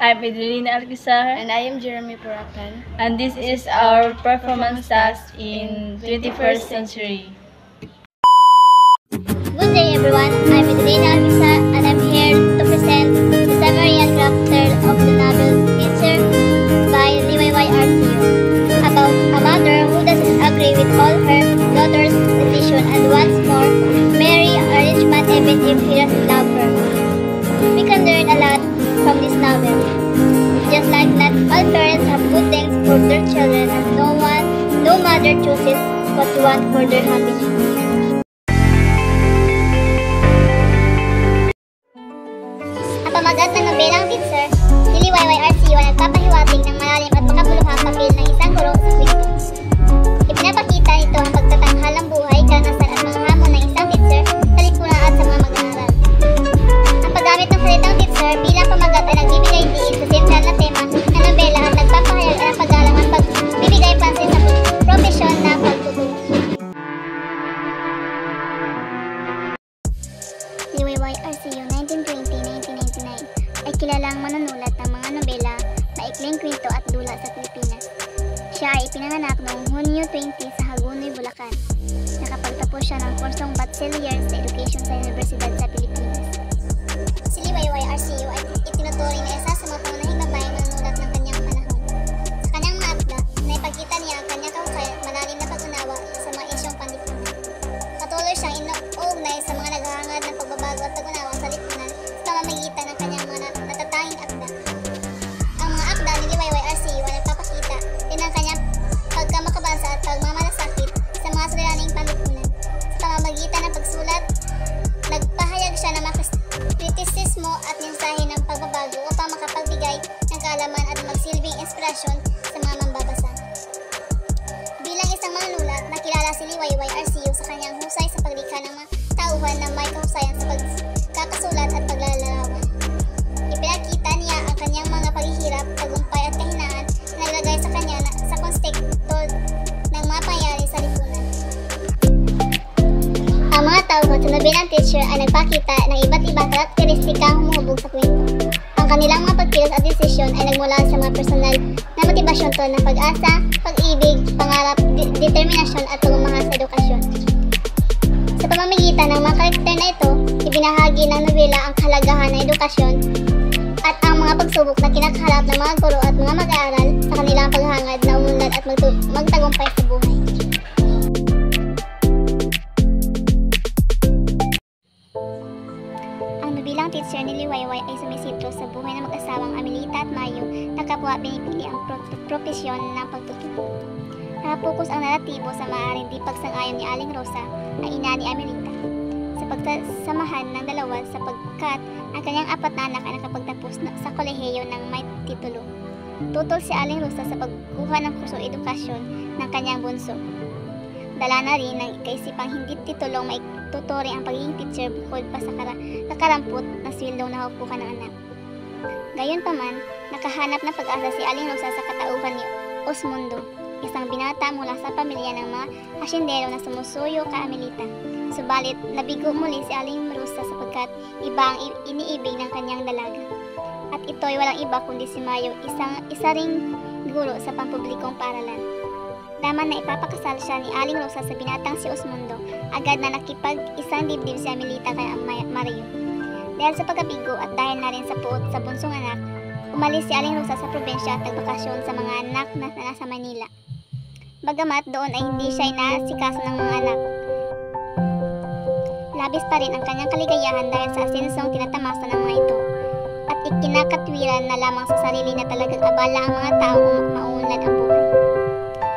I'm Adelina Alquizar. And I am Jeremy Purakan. And this is our performance task in 21st century. Good day everyone, I'm Adelina Alquizar and I'm here to present the summary and chapter of the novel Teacher by LYYRCU about a mother who doesn't agree with all her daughter's decision and wants more marry a rich man even if he doesn't love her. We can learn a lot from this novel. Just like not all parents have good things for their children and no mother chooses what to want for their happiness. Ang pamagat ng nobelang Teacher, si LYYRCU ay nagpapahiwatig ng malalim at makabuluhang papel ng isang guro sa kwento. Ipinapakita nito ang pagtatanghalang buhay, karanasan at mga hamon ng isang teacher sa lipunan at sa mga mag-aaral. Ang paggamit ng salitang teacher bilang pamagat ay nagbibigay diin sa sentral na tema ng nobela at nagpapahayag ng paggalang at pagbibigay pansin sa propesyon na pagtuturo. LYYRCU 1920-1999 ay kilalang manunulat ng mga nobela, maikling kwento at dula sa Pilipinas. Siya ay ipinanganak noong Hunyo 20 sa Hagonoy, Bulacan. Nakapagtapos siya ng kursong Bachelor sa Education sa Universidad sa Pilipinas. Si LYYRCU ay itinuturing na isa sa mga pangunahing babaeng manunulat ng kanyang panahon. Sa kanyang mga akda, naipagkita niya ang kanyang kahukay at malalim na pag-unawa sa mga isyong panlipunan. Patuloy siyang inuugnay sa mga naghahangad ng pagbabago at pag-unawa sa lipunan sa pamamagitan ng kanyang mga natatanging akda. Ang mga akda ni LYYRCU ay nagpapakita din ang kanyang pagkamakabasa at pagmamalasakit sa mga suliraning panlipunan. Sa pamamagitan ng pagsulat, nagpahayag siya ng mga kritisismo at mensahe ng pagbabago upang makapagbigay ng kaalaman at magsilbing inspirasyon sa mga mambabasa. Bilang isang manunulat, nakilala si LYYRCU sa kanyang husay sa paglikha ng mga tauhan na may kahusayan sa pagkakasulat at paglalarawan. Ipinakita niya ang kanyang mga paghihirap, tagumpay at kahinaan na naglagay sa kanya sa konteksto ng mga pangyayari sa lipunan. Ang mga tauhan sa nobelang Teacher ay nagpakita ng iba't ibang karakteristikang humuhubog sa kwento. Ang kanilang mga pagkilos at desisyon ay nagmula sa mga personal na motibasyon tulad ng pag-asa, pag-ibig, pangarap, determinasyon at pagmamahal sa edukasyon. Sa pamamagitan ng mga karakter na ito, ibinahagi ng nobela ang kahalagahan ng edukasyon at ang mga pagsubok na kinakaharap ng mga guro at mga mag-aaral sa kanilang paghangad na umunlad at magtagumpay sa buhay. Ang nobelang Teacher ni LYY ay sumisitro sa buhay ng mag-asawang Amelita at Mayo na kapwa pinipili ang propesyon ng pagtuturo. Nakapokus ang naratibo sa maaaring di pagsang-ayon ni Aling Rosa, ang ina ni Amelita, sa pagsasamahan ng dalawa sapagkat ang kanyang apat na anak ay nakapagtapos sa kolehiyo ng may titulo. Tutol si Aling Rosa sa pagkuha ng kurso edukasyon ng kanyang bunso. Dala na rin ng kaisipang hindi titulong maituturing ang pagiging teacher bukod pa sa kakarampot na swildong nahupukan ng anak. Gayunpaman, nakahanap ng pag-asa si Aling Rosa sa katauhan ni Osmundo, isang binata mula sa pamilya ng mga asyendero na sumusuyo kay Amelita. Subalit, nabigo muli si Aling Rosa sapagkat iba ang iniibig ng kanyang dalaga. At ito'y walang iba kundi si Mayo, isa ring guro sa pampublikong paaralan. Daman na ipapakasal siya ni Aling Rosa sa binatang si Osmundo, agad na nakipag-isang dibdib si Amelita kay Mario. Dahil sa pagkabigo at dahil na rin sa puot sa bunsong anak, umalis si Aling Rosa sa probinsya at nagbakasyon sa mga anak na nasa Manila. Bagamat doon ay hindi siya inaasikaso ng mga anak. Labis pa rin ang kanyang kaligayahan dahil sa asensong tinatamasa ng mga ito. At ikinakatwiran na lamang sa sarili na talagang abala ang mga tao maunlad ang buhay.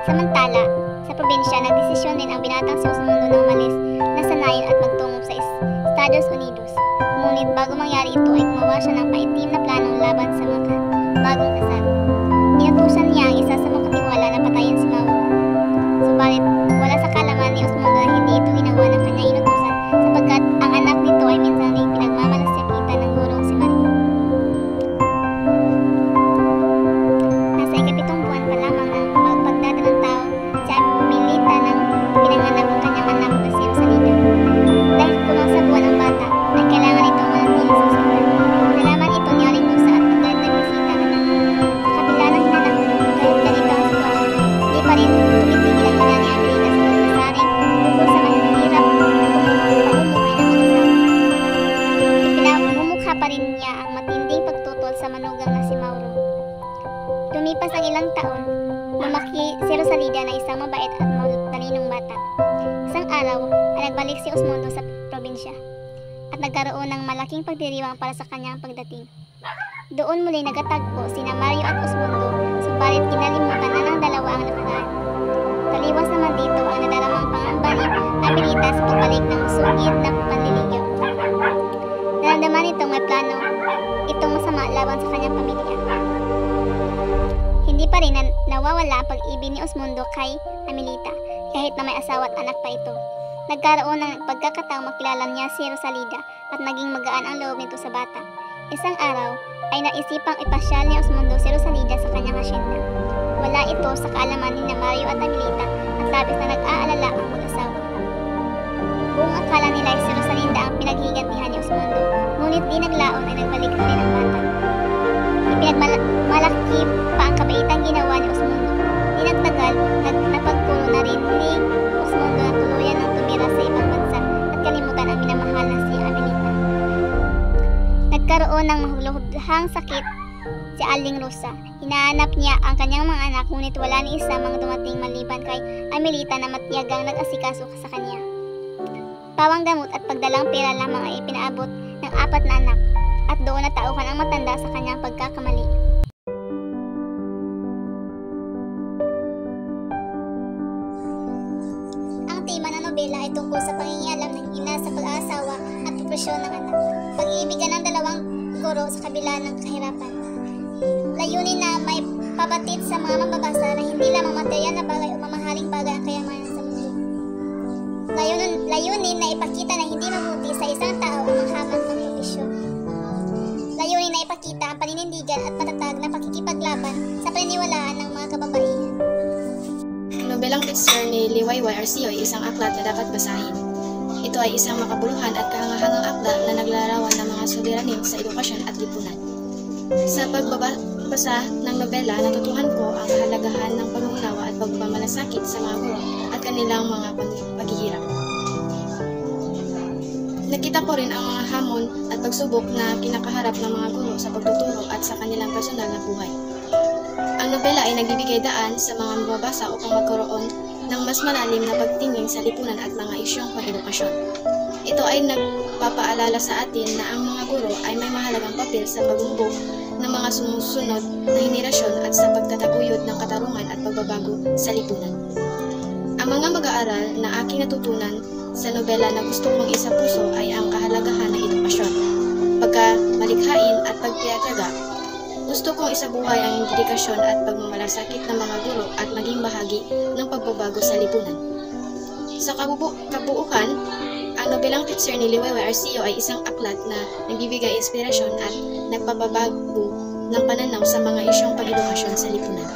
Samantala, sa probinsya, nagdesisyon din ang binatang si Osmundo na umalis na sanayin at magtungo sa Estados Unidos. Ngunit bago mangyari ito ay gumawa siya ng paitim na planong laban sa mga bagong kasal. Inutusan niya ang isa sa mga katiwala na patayin si Mauro. Subalit, wala sa kalaman ni Osmundo na hindi ito ginawa ng kanyang inutusan sapagkat ang anak nito ay minsan ring pinagmamalasakitan ng gurong si Maria. Nasa ikapitong buwan pa lamang ng pagdadalang tao si Amelita nang pinanganak ang kanyang anak na si Rosalina. Dahil kulang sa buwan ang bata, ay kailangan ito manatili sa ospital. Nalaman ito ni Aling Rosa at agad na bisita ang Rosalida na isang mabait at matalinong bata. Isang araw ay nagbalik si Osmundo sa probinsya at nagkaroon ng malaking pagdiriwang para sa kanyang pagdating. Doon muli nagkatagpo sina Mario at Osmundo, subalit kinalimutan na ng dalawa ang nakaraan. Taliwas naman dito ang nadaramang pangamba ni Amelita sa pagbalik ng sungit na panliligaw. Naramdaman nitong may plano itong masama laban sa kanyang pamilya. Hindi pa rin nawawala ang pag-ibig ni Osmundo kay Amelita kahit na may asawa at anak pa ito. Nagkaroon ng pagkakataong makilala niya si Rosalida at naging magaan ang loob nito sa bata. Isang araw ay naisipang ipasyal ni Osmundo si Rosalida sa kanyang asyenda. Wala ito sa kaalaman ni Mario at Amelita at labis na nag-aalala ang mag-asawa. Buong akala nila si Rosalinda ang pinaghigantihan ni Osmundo, ngunit di naglaon ay nagbalik na rin ang bata. Ipinagmalaki pa ang kabaitang ginawa ni Osmundo. Di nagtagal, napagpuro na rin ni Osmundo na tuluyan ng tumira sa ibang bansa at kalimutan ang minamahal na si Amelita. Nagkaroon ng mahuluhang sakit si Aling Rosa. Hinahanap niya ang kanyang mga anak ngunit wala ni isa mang dumating maliban kay Amelita na matiyagang nag-asikaso sa kanya. Pawang gamot at pagdalang pera lamang ay ipinaabot ng 4 na anak at doon natauhan ang matanda sa kanyang pagkakamali. Ang tema ng nobela ay tungkol sa pangingialam ng ina sa pag-aasawa at propesyon ng anak. Pag-iibigan ng dalawang guro sa kabila ng kahirapan. Layunin na may pabatid sa mga mambabasa na hindi lamang material na bagay o mamahaling bagay ang kayamanan sa mundo. Layunin na ipakita na hindi mabuti sa isang tao ang manghamang ng propesyon. Layunin na ipakita ang paninindigan at matatag na pakikipaglaban sa paniniwalaan ng mga kababaihan. Ang nobelang picture ni Liwayway Arceo ay isang aklat na dapat basahin. Ito ay isang makabuluhan at kahangahangang akda na naglarawan ng mga suliranin sa edukasyon at lipunan. Sa pagbabasa ng nobela, natutuhan ko ang kahalagahan ng pag-uunawa at pagmamalasakit sa mga guro at kanilang mga paghihirap. Nakita ko rin ang mga hamon at pagsubok na kinakaharap ng mga guro sa pagtuturo at sa kanilang personal na buhay. Ang nobela ay nagbibigay daan sa mga mababasa upang magkaroon ng mas malalim na pagtingin sa lipunan at mga isyong pang-edukasyon. Ito ay nagpapaalala sa atin na ang mga guro ay may mahalagang papel sa pagbubog ng mga sumusunod na henerasyon at sa pagtataguyod ng katarungan at pagbabago sa lipunan. Ang mga mag-aaral na aking natutunan sa nobela na gusto kong isapuso ay ang kahalagahan ng edukasyon, pagkamalikhain at pagtiyataga. Gusto kong isabuhay ang dedikasyon at pagmamalasakit ng mga guro at maging bahagi ng pagbabago sa lipunan. Sa kabuuan, ang nobelang picture ni Liwayway Arceo ay isang aklat na nagbibigay inspirasyon at nagpapabago ng pananaw sa mga isyong pag-edukasyon sa lipunan.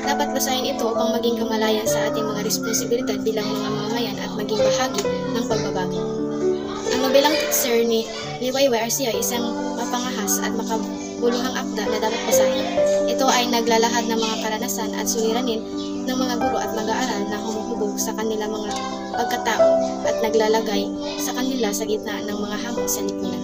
Dapat basahin ito upang maging kamalayan sa ating mga responsibilidad bilang mga mamamayan at maging bahagi ng pagbabago. Ang nobelang picture ni Liwayway Arceo ay isang mapangahas at makabuluhang akda na dapat basahin. Ito ay naglalahad ng mga karanasan at suliranin ng mga guro at mag-aaral na humuhubog sa kanilang mga pagkatao at naglalagay sa kanila sa gitna ng mga hamon sa lipunan.